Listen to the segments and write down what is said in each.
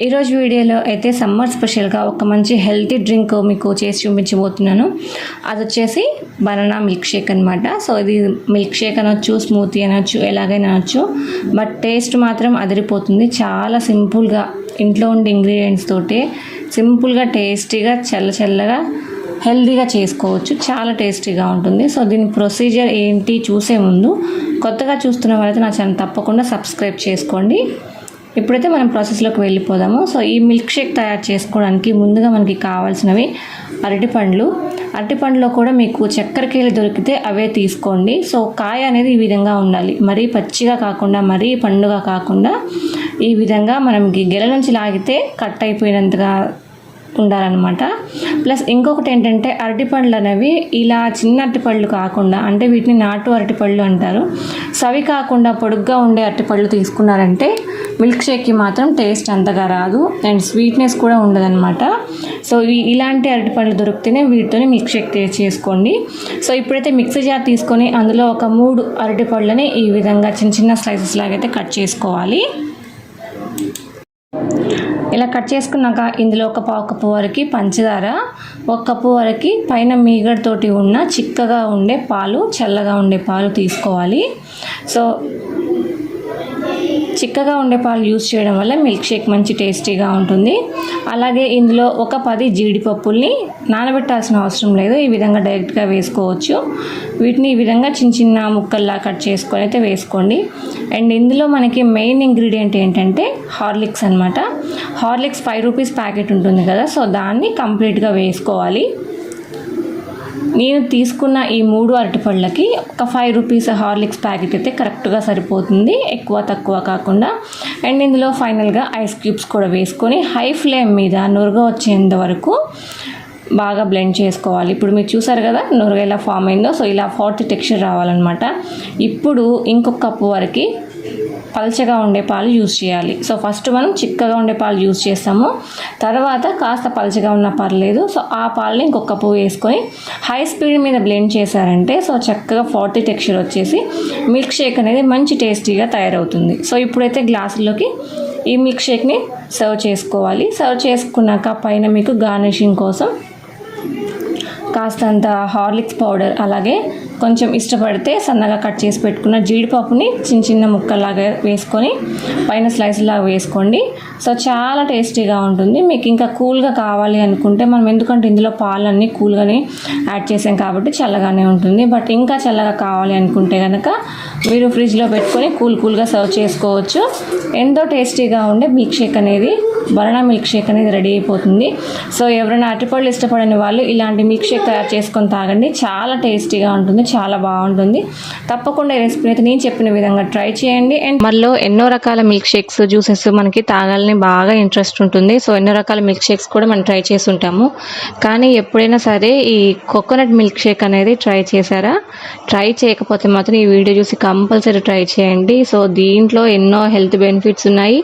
ఈరోజు వీడియోలో అయితే సమ్మర్ స్పెషల్గా ఒక మంచి హెల్తీ డ్రింక్ మీకు చేసి చూపించబోతున్నాను. అది వచ్చేసి బనానా మిల్క్ షేక్ అనమాట. సో ఇది మిల్క్ షేక్ అనొచ్చు, స్మూతీ అనొచ్చు, ఎలాగైనా అనొచ్చు. బట్ టేస్ట్ మాత్రం అదిరిపోతుంది. చాలా సింపుల్గా ఇంట్లో ఉండే ఇంగ్రీడియంట్స్ తోటి సింపుల్గా టేస్టీగా చల్లగా హెల్తీగా చేసుకోవచ్చు. చాలా టేస్టీగా ఉంటుంది. సో దీని ప్రొసీజర్ ఏంటి చూసే ముందు కొత్తగా చూస్తున్న వాళ్ళైతే నా ఛానల్ తప్పకుండా సబ్స్క్రైబ్ చేసుకోండి. ఇప్పుడైతే మనం ప్రాసెస్లోకి వెళ్ళిపోదాము. సో ఈ మిల్క్ షేక్ తయారు చేసుకోవడానికి ముందుగా మనకి కావాల్సినవి అరటిపండులో కూడా మీకు చక్కెరకేళి దొరికితే అవే తీసుకోండి. సో కాయ అనేది ఈ విధంగా ఉండాలి. మరీ పచ్చిగా కాకుండా, మరీ పండుగా కాకుండా ఈ విధంగా మనం గెల నుంచి లాగితే కట్ అయిపోయినంతగా ఉండాలన్నమాట. ప్లస్ ఇంకొకటి ఏంటంటే అరటిపళ్ళు అనేవి ఇలా చిన్న అరటిపళ్ళు కాకుండా, అంటే వీటిని నాటు అరటిపళ్ళు అంటారు. సో అవి కాకుండా పొడుగ్గా ఉండే అరటిపళ్ళు తీసుకున్నారంటే మిల్క్ షేక్కి మాత్రం టేస్ట్ అంతగా రాదు అండ్ స్వీట్నెస్ కూడా ఉండదన్నమాట. సో ఇలాంటి అరటిపళ్ళు దొరికితేనే వీటితోనే మిల్క్ షేక్ చేసుకోండి. సో ఇప్పుడైతే మిక్సీ జార్ తీసుకొని అందులో ఒక 3 అరటిపళ్ళని ఈ విధంగా చిన్న స్లైసెస్ లాగైతే కట్ చేసుకోవాలి. ఇలా కట్ చేసుకున్నాక ఇందులో ఒక 1/2 కప్పు వరకు పంచదార, 1 కప్పు వరకు పైన మీగడతోటి ఉన్న చిక్కగా ఉండే పాలు, చల్లగా ఉండే పాలు తీసుకోవాలి. సో చిక్కగా ఉండే పాలు యూజ్ చేయడం వల్ల మిల్క్ షేక్ మంచి టేస్టీగా ఉంటుంది. అలాగే ఇందులో ఒక 10 జీడిపప్పుల్ని నానబెట్టాల్సిన అవసరం లేదు. ఈ విధంగా డైరెక్ట్గా వేసుకోవచ్చు. వీటిని ఈ విధంగా చిన్న ముక్కల్లా కట్ చేసుకొని అయితే వేసుకోండి. అండ్ ఇందులో మనకి మెయిన్ ఇంగ్రీడియంట్ ఏంటంటే హార్లిక్స్ అనమాట. హార్లిక్స్ 5 రూపీస్ ప్యాకెట్ ఉంటుంది కదా, సో దాన్ని కంప్లీట్గా వేసుకోవాలి. నేను తీసుకున్న ఈ 3 అరటిపళ్ళకి ఒక 5 రూపీస్ హార్లిక్స్ ప్యాకెట్ అయితే కరెక్ట్గా సరిపోతుంది, ఎక్కువ తక్కువ కాకుండా. అండ్ ఇందులో ఫైనల్గా ఐస్ క్యూబ్స్ కూడా వేసుకొని హై ఫ్లేమ్ మీద నురగ వచ్చేంత వరకు బాగా బ్లెండ్ చేసుకోవాలి. ఇప్పుడు మీరు చూసారు కదా నురగ ఎలా ఫామ్ అయిందో. సో ఇలా 40 టెక్స్చర్ రావాలన్నమాట. ఇప్పుడు ఇంకొక కప్పు వరకు పల్చగా ఉండే పాలు యూజ్ చేయాలి. సో ఫస్ట్ మనం చిక్కగా ఉండే పాలు యూజ్ చేస్తాము, తర్వాత కాస్త పల్చగా ఉన్న పర్లేదు. సో ఆ పాలని ఇంకొక కప్పు వేసుకొని హై స్పీడ్ మీద బ్లెండ్ చేశారంటే సో చక్కగా 40 టెక్స్చర్ వచ్చేసి మిల్క్ షేక్ అనేది మంచి టేస్టీగా తయారవుతుంది. సో ఇప్పుడైతే గ్లాసుల్లోకి ఈ మిల్క్ షేక్ని సర్వ్ చేసుకోవాలి. సర్వ్ చేసుకున్నాక పైన మీకు గార్నిషింగ్ కోసం కాస్తంత హార్లిక్స్ పౌడర్, అలాగే కొంచెం ఇష్టపడితే సన్నగా కట్ చేసి పెట్టుకున్న జీడిపప్పుని చిన్న ముక్కల్లాగా వేసుకొని పైన స్లైస్ లాగా వేసుకోండి. సో చాలా టేస్టీగా ఉంటుంది. మీకు ఇంకా కూల్గా కావాలి అనుకుంటే, మనం ఎందుకంటే ఇందులో పాలన్నీ కూల్గానే యాడ్ చేసాం కాబట్టి చల్లగానే ఉంటుంది. బట్ ఇంకా చల్లగా కావాలి అనుకుంటే కనుక మీరు ఫ్రిడ్జ్లో పెట్టుకొని కూల్గా సర్వ్ చేసుకోవచ్చు. ఎంతో టేస్టీగా ఉండే మిల్క్ షేక్ అనేది, బనానా మిల్క్ షేక్ అనేది రెడీ అయిపోతుంది. సో ఎవరైనా అరటిపళ్ళు ఇష్టపడని వాళ్ళు ఇలాంటి మిల్క్ షేక్ తయారు చేసుకొని తాగండి. చాలా టేస్టీగా ఉంటుంది, చాలా బాగుంటుంది. తప్పకుండా ఈ రెసిపీ అయితే నేను చెప్పిన విధంగా ట్రై చేయండి. అండ్ మళ్ళీ ఎన్నో రకాల మిల్క్ షేక్స్, జ్యూసెస్ మనకి తాగాలని బాగా ఇంట్రెస్ట్ ఉంటుంది. సో ఎన్నో రకాల మిల్క్ షేక్స్ కూడా మనం ట్రై చేసి ఉంటాము. కానీ ఎప్పుడైనా సరే ఈ కోకోనట్ మిల్క్ షేక్ అనేది ట్రై చేశారా? ట్రై చేయకపోతే మాత్రం ఈ వీడియో చూసి కంపల్సరీ ట్రై చేయండి. సో దీంట్లో ఎన్నో హెల్త్ బెనిఫిట్స్ ఉన్నాయి.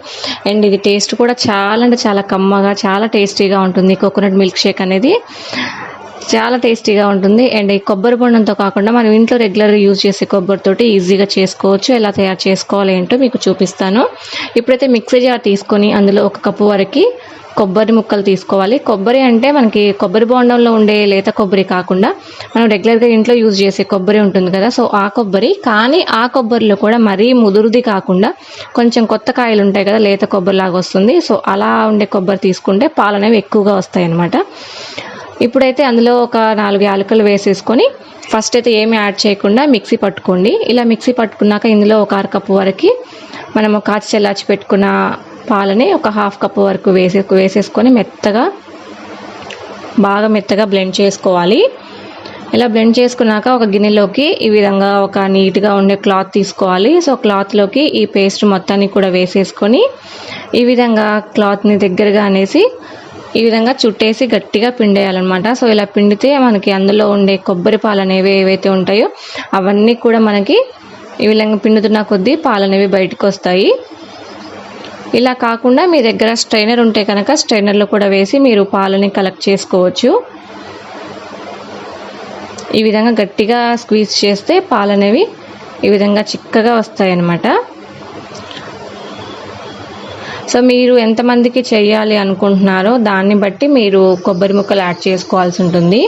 అండ్ ఇది టేస్ట్ కూడా చాలా అంటే చాలా కమ్మగా, చాలా టేస్టీగా ఉంటుంది. కోకోనట్ మిల్క్ షేక్ అనేది చాలా టేస్టీగా ఉంటుంది. అండ్ ఈ కొబ్బరి బొండంతో కాకుండా మనం ఇంట్లో రెగ్యులర్గా యూజ్ చేసే కొబ్బరితోటి ఈజీగా చేసుకోవచ్చు. ఎలా తయారు చేసుకోవాలి ఏంటో మీకు చూపిస్తాను. ఇప్పుడైతే మిక్సీ జార్ తీసుకొని అందులో 1 కప్పు వరకు కొబ్బరి ముక్కలు తీసుకోవాలి. కొబ్బరి అంటే మనకి కొబ్బరి బొండంలో ఉండే లేత కొబ్బరి కాకుండా మనం రెగ్యులర్గా ఇంట్లో యూజ్ చేసే కొబ్బరి ఉంటుంది కదా, సో ఆ కొబ్బరి. కానీ ఆ కొబ్బరిలో కూడా మరీ ముదురుది కాకుండా కొంచెం కొత్త కాయలు ఉంటాయి కదా, లేత కొబ్బరి లాగా వస్తుంది. సో అలా ఉండే కొబ్బరి తీసుకుంటే పాలు అనేవి ఎక్కువగా వస్తాయి అన్నమాట. ఇప్పుడైతే అందులో ఒక 4 యాలకులు వేసేసుకొని ఫస్ట్ అయితే ఏమి యాడ్ చేయకుండా మిక్సీ పట్టుకోండి. ఇలా మిక్సీ పట్టుకున్నాక ఇందులో ఒక 1/2 కప్పు వరకు మనము కాచి చల్లార్చి పెట్టుకున్న పాలని ఒక 1/2 కప్పు వరకు వేసేసుకొని బాగా మెత్తగా బ్లెండ్ చేసుకోవాలి. ఇలా బ్లెండ్ చేసుకున్నాక ఒక గిన్నెలోకి ఈ విధంగా ఒక నీట్గా ఉండే క్లాత్ తీసుకోవాలి. సో క్లాత్లోకి ఈ పేస్ట్ మొత్తాన్ని కూడా వేసేసుకొని ఈ విధంగా క్లాత్ని దగ్గరగా అనేసి ఈ విధంగా చుట్టేసి గట్టిగా పిండేయాలన్నమాట. సో ఇలా పిండితే మనకి అందులో ఉండే కొబ్బరి పాలు అనేవి ఏవైతే ఉంటాయో అవన్నీ కూడా మనకి ఈ విధంగా పిండుతున్న కొద్దీ పాలు అనేవి బయటకు వస్తాయి. ఇలా కాకుండా మీ దగ్గర స్ట్రైనర్ ఉంటే కనుక స్ట్రైనర్లో కూడా వేసి మీరు పాలని కలెక్ట్ చేసుకోవచ్చు. ఈ విధంగా గట్టిగా స్క్వీజ్ చేస్తే పాలు అనేవి ఈ విధంగా చిక్కగా వస్తాయి అన్నమాట. సో మీరు ఎంతమందికి చేయాలి అనుకుంటున్నారో దాన్ని బట్టి మీరు కొబ్బరి ముక్కలు యాడ్ చేసుకోవాల్సి ఉంటుంది.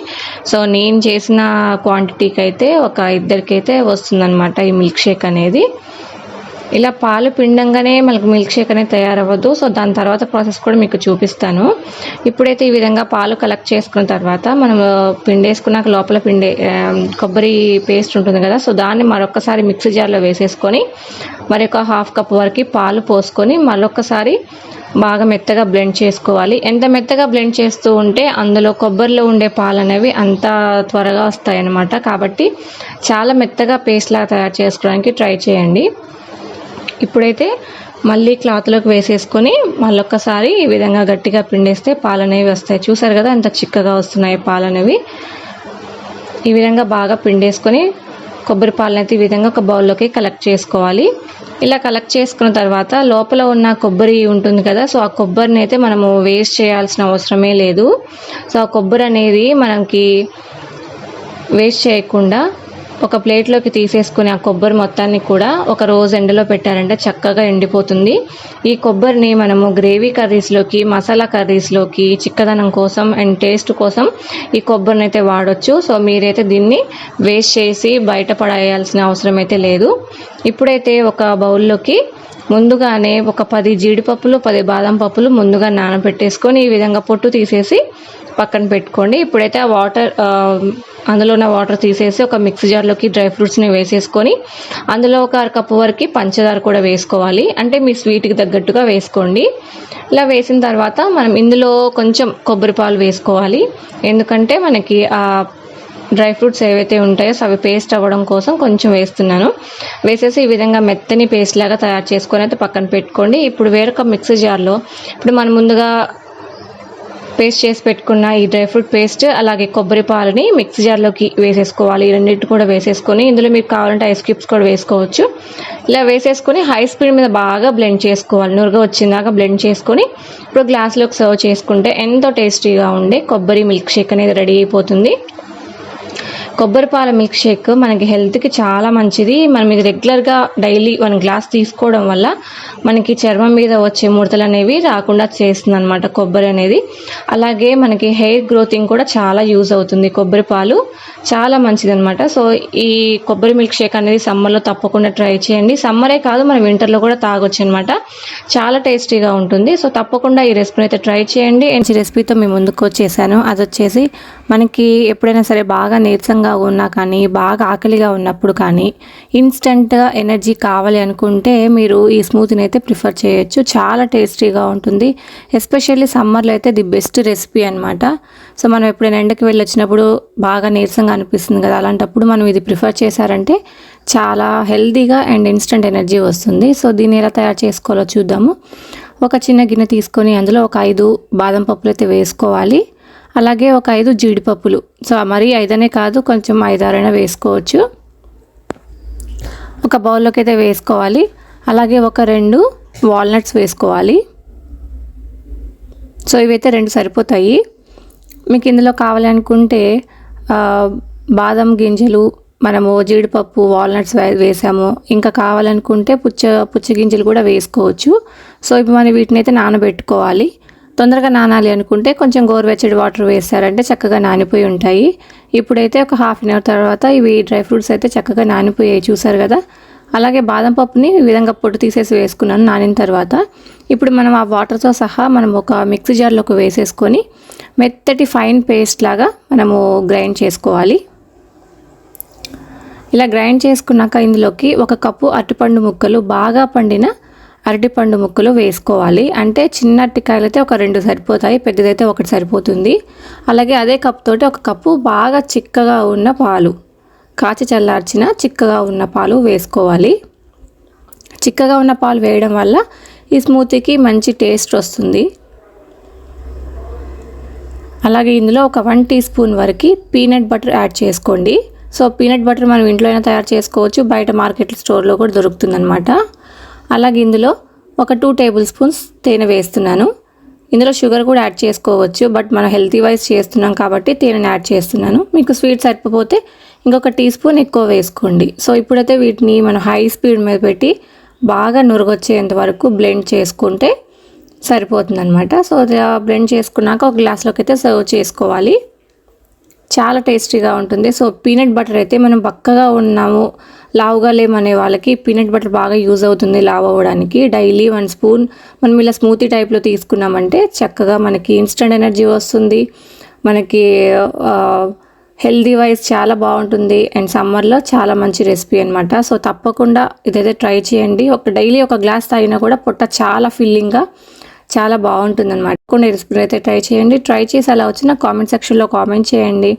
సో నేను చేసిన క్వాంటిటీకి అయితే ఒక ఇద్దరికైతే వస్తుందన్నమాట ఈ మిల్క్ షేక్ అనేది. ఇలా పాలు పిండంగానే మనకు మిల్క్ షేక్ అనేది తయారవ్వదు. సో దాని తర్వాత ప్రాసెస్ కూడా మీకు చూపిస్తాను. ఇప్పుడైతే ఈ విధంగా పాలు కలెక్ట్ చేసుకున్న తర్వాత మనం పిండేసుకున్నాక లోపల కొబ్బరి పేస్ట్ ఉంటుంది కదా, సో దాన్ని మరొకసారి మిక్సీ జార్లో వేసేసుకొని మరి ఒక హాఫ్ కప్ వరకు పాలు పోసుకొని మరొకసారి బాగా మెత్తగా బ్లెండ్ చేసుకోవాలి. ఎంత మెత్తగా బ్లెండ్ చేస్తూ ఉంటే అందులో కొబ్బరిలో ఉండే పాలు అనేవి అంత త్వరగా వస్తాయి అన్నమాట. కాబట్టి చాలా మెత్తగా పేస్ట్ లాగా తయారు చేసుకోవడానికి ట్రై చేయండి. ఇప్పుడైతే మళ్ళీ క్లాత్లోకి వేసేసుకొని మళ్ళొక్కసారి ఈ విధంగా గట్టిగా పిండేస్తే పాలు అనేవి వస్తాయి. చూసారు కదా ఎంత చిక్కగా వస్తున్నాయి పాలు అనేవి. ఈ విధంగా బాగా పిండేసుకొని కొబ్బరి పాలను అయితే ఈ విధంగా ఒక బౌల్లోకి కలెక్ట్ చేసుకోవాలి. ఇలా కలెక్ట్ చేసుకున్న తర్వాత లోపల ఉన్న కొబ్బరి ఉంటుంది కదా, సో ఆ కొబ్బరిని అయితే మనము వేస్ట్ చేయాల్సిన అవసరమే లేదు. సో ఆ కొబ్బరి అనేది మనకి వేస్ట్ చేయకుండా ఒక ప్లేట్లోకి తీసేసుకుని ఆ కొబ్బరి మొత్తాన్ని కూడా ఒక రోజు ఎండలో పెట్టారంటే చక్కగా ఎండిపోతుంది. ఈ కొబ్బరిని మనము గ్రేవీ కర్రీస్లోకి, మసాలా కర్రీస్లోకి చిక్కదనం కోసం అండ్ టేస్ట్ కోసం ఈ కొబ్బరిని అయితే వాడొచ్చు. సో మీరైతే దీన్ని వేస్ట్ చేసి బయట పడేయాల్సిన అవసరం అయితే లేదు. ఇప్పుడైతే ఒక బౌల్లోకి ముందుగానే ఒక 10 జీడిపప్పులు 10 బాదం పప్పులు ముందుగా నానబెట్టేసుకొని ఈ విధంగా పొట్టు తీసేసి పక్కన పెట్టుకోండి. ఇప్పుడైతే ఆ వాటర్ అందులో ఉన్న వాటర్ తీసేసి ఒక మిక్సీ జార్లోకి డ్రై ఫ్రూట్స్ని వేసేసుకొని అందులో ఒక అరకప్పు వరకు పంచదార కూడా వేసుకోవాలి. అంటే మీ స్వీట్కి తగ్గట్టుగా వేసుకోండి. ఇలా వేసిన తర్వాత మనం ఇందులో కొంచెం కొబ్బరి పాలు వేసుకోవాలి. ఎందుకంటే మనకి ఆ డ్రై ఫ్రూట్స్ ఏవైతే ఉంటాయో అవి పేస్ట్ అవ్వడం కోసం కొంచెం వేస్తున్నాను. వేసేసి ఈ విధంగా మెత్తని పేస్ట్ లాగా తయారు చేసుకొని అయితే పక్కన పెట్టుకోండి. ఇప్పుడు వేరొక మిక్సీ జార్లో ఇప్పుడు మనం ముందుగా పేస్ట్ చేసి పెట్టుకున్న ఈ డ్రై ఫ్రూట్ పేస్ట్ అలాగే కొబ్బరి పాలని మిక్సీ జార్లోకి వేసేసుకోవాలి. ఈ రెండింటి కూడా వేసేసుకొని ఇందులో మీకు కావాలంటే ఐస్ క్యూబ్స్ కూడా వేసుకోవచ్చు. ఇలా వేసేసుకొని హై స్పీడ్ మీద బాగా బ్లెండ్ చేసుకోవాలి. నురుగా వచ్చిందాక బ్లెండ్ చేసుకొని ఇప్పుడు గ్లాస్లోకి సర్వ్ చేసుకుంటే ఎంతో టేస్టీగా ఉండే కొబ్బరి మిల్క్ షేక్ అనేది రెడీ అయిపోతుంది. కొబ్బరి పాల మిల్క్ షేక్ మనకి హెల్త్కి చాలా మంచిది. మనం ఇది రెగ్యులర్గా డైలీ 1 గ్లాస్ తీసుకోవడం వల్ల మనకి చర్మం మీద వచ్చే ముడతలు అనేవి రాకుండా చేస్తుంది అనమాట కొబ్బరి అనేది. అలాగే మనకి హెయిర్ గ్రోతింగ్ కూడా చాలా యూజ్ అవుతుంది. కొబ్బరి పాలు చాలా మంచిది అనమాట. సో ఈ కొబ్బరి మిల్క్ షేక్ అనేది సమ్మర్లో తప్పకుండా ట్రై చేయండి. సమ్మరే కాదు మనం వింటర్లో కూడా తాగొచ్చు అనమాట. చాలా టేస్టీగా ఉంటుంది. సో తప్పకుండా ఈ రెసిపీని అయితే ట్రై చేయండి. ఈ రెసిపీతో మేము ముందుకు వచ్చేసాను. అది వచ్చేసి మనకి ఎప్పుడైనా సరే బాగా నీరసంగా ఉన్నా కానీ బాగా ఆకలిగా ఉన్నప్పుడు కానీ ఇన్స్టెంట్గా ఎనర్జీ కావాలి అనుకుంటే మీరు ఈ స్మూతీని అయితే ప్రిఫర్ చేయొచ్చు. చాలా టేస్టీగా ఉంటుంది. ఎస్పెషల్లీ సమ్మర్లో అయితే ది బెస్ట్ రెసిపీ అనమాట. సో మనం ఎప్పుడైనా ఎండకి వెళ్ళి వచ్చినప్పుడు బాగా నీరసంగా అనిపిస్తుంది కదా, అలాంటప్పుడు మనం ఇది ప్రిఫర్ చేశారంటే చాలా హెల్తీగా అండ్ ఇన్స్టెంట్ ఎనర్జీ వస్తుంది. సో దీన్ని ఎలా తయారు చేసుకోవాలో చూద్దాము. ఒక చిన్న గిన్నె తీసుకొని అందులో ఒక 5 బాదం పప్పులు అయితే వేసుకోవాలి. అలాగే ఒక 5 జీడిపప్పులు. సో మరీ 5 కాదు, కొంచెం 5-6 వేసుకోవచ్చు. ఒక బౌల్లోకి అయితే వేసుకోవాలి. అలాగే ఒక 2 వాల్నట్స్ వేసుకోవాలి. సో ఇవైతే 2 సరిపోతాయి. మీకు ఇందులో కావాలనుకుంటే బాదం గింజలు, మనము జీడిపప్పు, వాల్నట్స్ వేసాము. ఇంకా కావాలనుకుంటే పుచ్చ గింజలు కూడా వేసుకోవచ్చు. సో ఇప్పుడు మనం వీటిని అయితే నానబెట్టుకోవాలి. తొందరగా నానాలి అనుకుంటే కొంచెం గోరువెచ్చడి వాటర్ వేసారంటే చక్కగా నానిపోయి ఉంటాయి. ఇప్పుడైతే ఒక హాఫ్ అన్ అవర్ తర్వాత ఇవి డ్రై ఫ్రూట్స్ అయితే చక్కగా నానిపోయాయి, చూసారు కదా. అలాగే బాదం పప్పుని ఈ విధంగా పొట్టు తీసేసి వేసుకున్నాను నానిన తర్వాత. ఇప్పుడు మనం ఆ వాటర్తో సహా మనం ఒక మిక్సీ జార్లోకి వేసేసుకొని మెత్తటి ఫైన్ పేస్ట్ లాగా మనము గ్రైండ్ చేసుకోవాలి. ఇలా గ్రైండ్ చేసుకున్నాక ఇందులోకి 1 కప్పు అరటిపండు ముక్కలు, బాగా పండిన అరటిపండు ముక్కలు వేసుకోవాలి. అంటే చిన్న అరటికాయలు అయితే ఒక 2 సరిపోతాయి, పెద్దదైతే 1 సరిపోతుంది. అలాగే అదే కప్ తోటి 1 కప్పు బాగా చిక్కగా ఉన్న పాలు, కాచి చల్లార్చిన చిక్కగా ఉన్న పాలు వేసుకోవాలి. చిక్కగా ఉన్న పాలు వేయడం వల్ల ఈ స్మూతీకి మంచి టేస్ట్ వస్తుంది. అలాగే ఇందులో ఒక 1 టీ స్పూన్ వరకు పీనట్ బటర్ యాడ్ చేసుకోండి. సో పీనట్ బటర్ మనం ఇంట్లో అయినా తయారు చేసుకోవచ్చు, బయట మార్కెట్ స్టోర్లో కూడా దొరుకుతుందన్నమాట. అలాగే ఇందులో ఒక 2 టేబుల్ స్పూన్స్ తేనె వేస్తున్నాను. ఇందులో షుగర్ కూడా యాడ్ చేసుకోవచ్చు, బట్ మనం హెల్తీ వైజ్ చేస్తున్నాం కాబట్టి తేనెని యాడ్ చేస్తున్నాను. మీకు స్వీట్ సరిపోతే ఇంకొక టీ స్పూన్ ఎక్కువ వేసుకోండి. సో ఇప్పుడైతే వీటిని మనం హై స్పీడ్ మీద పెట్టి బాగా నురగొచ్చేంత వరకు బ్లెండ్ చేసుకుంటే సరిపోతుందన్నమాట. సో బ్లెండ్ చేసుకున్నాక ఒక గ్లాస్లోకి అయితే సర్వ్ చేసుకోవాలి. చాలా టేస్టీగా ఉంటుంది. సో పీనట్ బటర్ అయితే మనం బక్కగా ఉన్నాము, లావుగా లేమనే వాళ్ళకి పీనట్ బటర్ బాగా యూజ్ అవుతుంది లావు అవ్వడానికి. డైలీ 1 స్పూన్ మనం ఇలా స్మూతీ టైప్లో తీసుకున్నామంటే చక్కగా మనకి ఇన్స్టెంట్ ఎనర్జీ వస్తుంది, మనకి హెల్దీ వైజ్ చాలా బాగుంటుంది. అండ్ సమ్మర్లో చాలా మంచి రెసిపీ అనమాట. సో తప్పకుండా ఇదైతే ట్రై చేయండి. డైలీ ఒక గ్లాస్ తాగినా కూడా పొట్ట చాలా ఫిల్లింగ్గా చాలా బాగుంటుంది అనమాట. కొన్ని రెసిపీలు అయితే ట్రై చేయండి. ట్రై చేసి అలా వచ్చిన కామెంట్ సెక్షన్లో కామెంట్ చేయండి.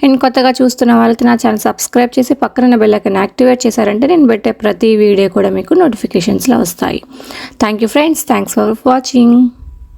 అండ్ కొత్తగా చూస్తున్న వాళ్ళకి నా ఛానల్ సబ్స్క్రైబ్ చేసి పక్కన బెల్ ఐకాన్ యాక్టివేట్ చేశారంటే నేను పెట్టే ప్రతి వీడియో కూడా మీకు నోటిఫికేషన్స్లో వస్తాయి. Thank you friends, thanks for watching.